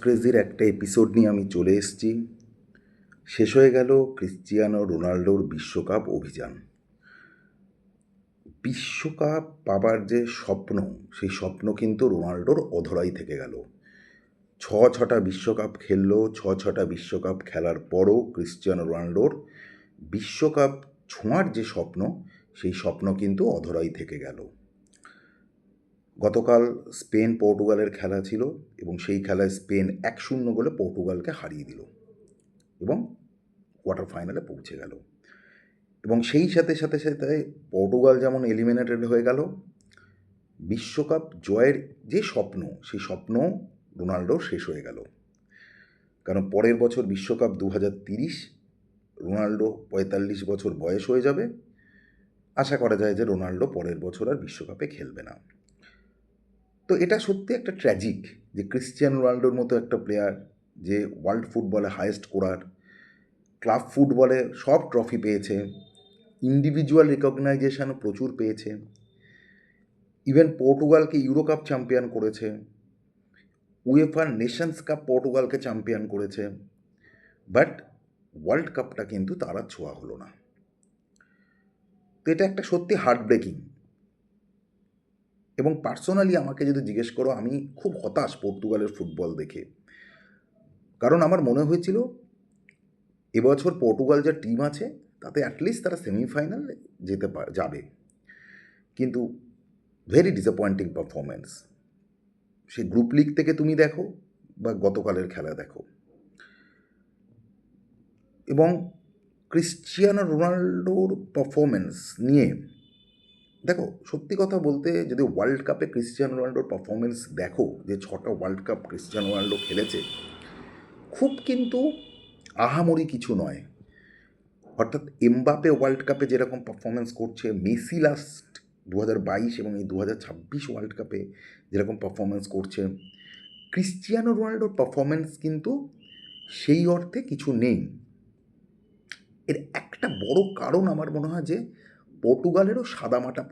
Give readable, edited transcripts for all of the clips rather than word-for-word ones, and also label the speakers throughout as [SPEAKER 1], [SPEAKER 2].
[SPEAKER 1] ক্রেজির একটা এপিসোড নিয়ে আমি চলে এসেছি। শেষ হয়ে গেল ক্রিশ্চিয়ানো রোনাল্ডোর বিশ্বকাপ অভিযান। বিশ্বকাপ পাবার যে স্বপ্ন, সেই স্বপ্ন কিন্তু রোনাল্ডোর অধরাই থেকে গেল। ছটা বিশ্বকাপ খেললো, ছটা বিশ্বকাপ খেলার পরও ক্রিশ্চিয়ানো রোনাল্ডোর বিশ্বকাপ ছোঁয়ার যে স্বপ্ন, সেই স্বপ্ন কিন্তু অধরাই থেকে গেল। গতকাল স্পেন পর্তুগালের খেলা ছিল এবং সেই খেলায় স্পেন 1-0 গোলে পর্তুগালকে হারিয়ে দিল এবং কোয়ার্টার ফাইনালে পৌঁছে গেল। এবং সেই সাথে সাথে সাথে পর্তুগাল যেমন এলিমিনেটেড হয়ে গেল, বিশ্বকাপ জয়ের যে স্বপ্ন, সেই স্বপ্ন রোনাল্ডোর শেষ হয়ে গেল। কারণ পরের বছর বিশ্বকাপ 2030, রোনাল্ডো 45 বছর বয়স হয়ে যাবে। আশা করা যায় যে রোনাল্ডো পরের বছর আর বিশ্বকাপে খেলবে না। তো এটা সত্যি একটা ট্র্যাজিক যে ক্রিশ্চিয়ানো রোনাল্ডোর মতো একটা প্লেয়ার, যে ওয়ার্ল্ড ফুটবলে হায়েস্ট স্কোরার, ক্লাব ফুটবলে সব ট্রফি পেয়েছে, ইন্ডিভিজুয়াল রেকগনাইজেশনও প্রচুর পেয়েছে, ইভেন পর্তুগালকে ইউরো কাপ চ্যাম্পিয়ন করেছে, উয়েফা নেশনস কাপ পর্তুগালকে চ্যাম্পিয়ন করেছে, বাট ওয়ার্ল্ড কাপটা কিন্তু তারা ছোঁয়া হলো না। তো এটা একটা সত্যি হার্ট ব্রেকিং। এবং পার্সোনালি আমাকে যদি জিজ্ঞেস করো, আমি খুব হতাশ পর্তুগালের ফুটবল দেখে। কারণ আমার মনে হয়েছিল এবছর পর্তুগাল যা টিম আছে তাতে অ্যাটলিস্ট তারা সেমিফাইনালে যাবে, কিন্তু ভেরি ডিসঅ্যাপয়েন্টিং পারফরমেন্স। সে গ্রুপ লিগ থেকে তুমি দেখো বা গতকালের খেলা দেখো। এবং ক্রিশ্চিয়ানো রোনাল্ডোর পারফরমেন্স নিয়ে দেখো, সত্যি কথা বলতে যদি ওয়ার্ল্ড কাপে ক্রিশ্চিয়ানো রোনাল্ডোর পারফরমেন্স দেখো, যে 6টা ওয়ার্ল্ড কাপ ক্রিশ্চিয়ানো রোনাল্ডো খেলেছে, খুব কিন্তু আহামরি কিছু নয়। অর্থাৎ এমবাপে ওয়ার্ল্ড কাপে যেরকম পারফরমেন্স করছে, মেসি লাস্ট 2022 এবং এই 2026 ওয়ার্ল্ড কাপে যেরকম পারফরমেন্স করছে, ক্রিশ্চিয়ানো রোনাল্ডোর পারফরমেন্স কিন্তু সেই অর্থে কিছু নেই। এর একটা বড় কারণ আমার মনে হয় যে পর্তুগালেরও সাদামাটা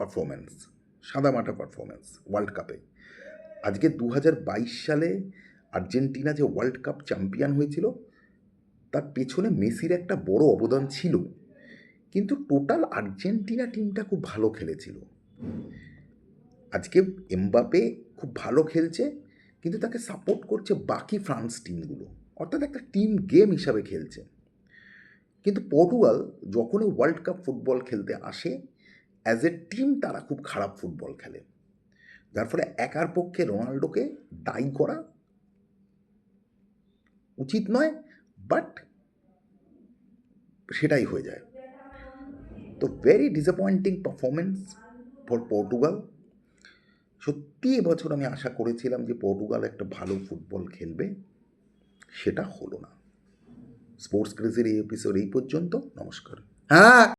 [SPEAKER 1] পারফরমেন্স ওয়ার্ল্ড কাপে। আজকে 2022 সালে আর্জেন্টিনা যে ওয়ার্ল্ড কাপ চ্যাম্পিয়ন হয়েছিল, তার পেছনে মেসির একটা বড় অবদান ছিল, কিন্তু টোটাল আর্জেন্টিনা টিমটা খুব ভালো খেলেছিল। আজকে এমবাপে খুব ভালো খেলছে, কিন্তু তাকে সাপোর্ট করছে বাকি ফ্রান্স টিমগুলো, অর্থাৎ একটা টিম গেম হিসাবে খেলছে। কিন্তু পর্তুগাল যখনই ওয়ার্ল্ড কাপ ফুটবল খেলতে আসে, অ্যাজ এ টিম তারা খুব খারাপ ফুটবল খেলে, যার ফলে একার পক্ষে রোনাল্ডোকে দায়ী করা উচিত নয়, বাট সেটাই হয়ে যায়। তো very disappointing performance for Portugal. সত্যি এবছর আমি আশা করেছিলাম যে পর্তুগাল একটা ভালো ফুটবল খেলবে, সেটা হলো না। স্পোর্টস ক্রেজের এই এপিসোড এই পর্যন্ত। নমস্কার। হ্যাঁ।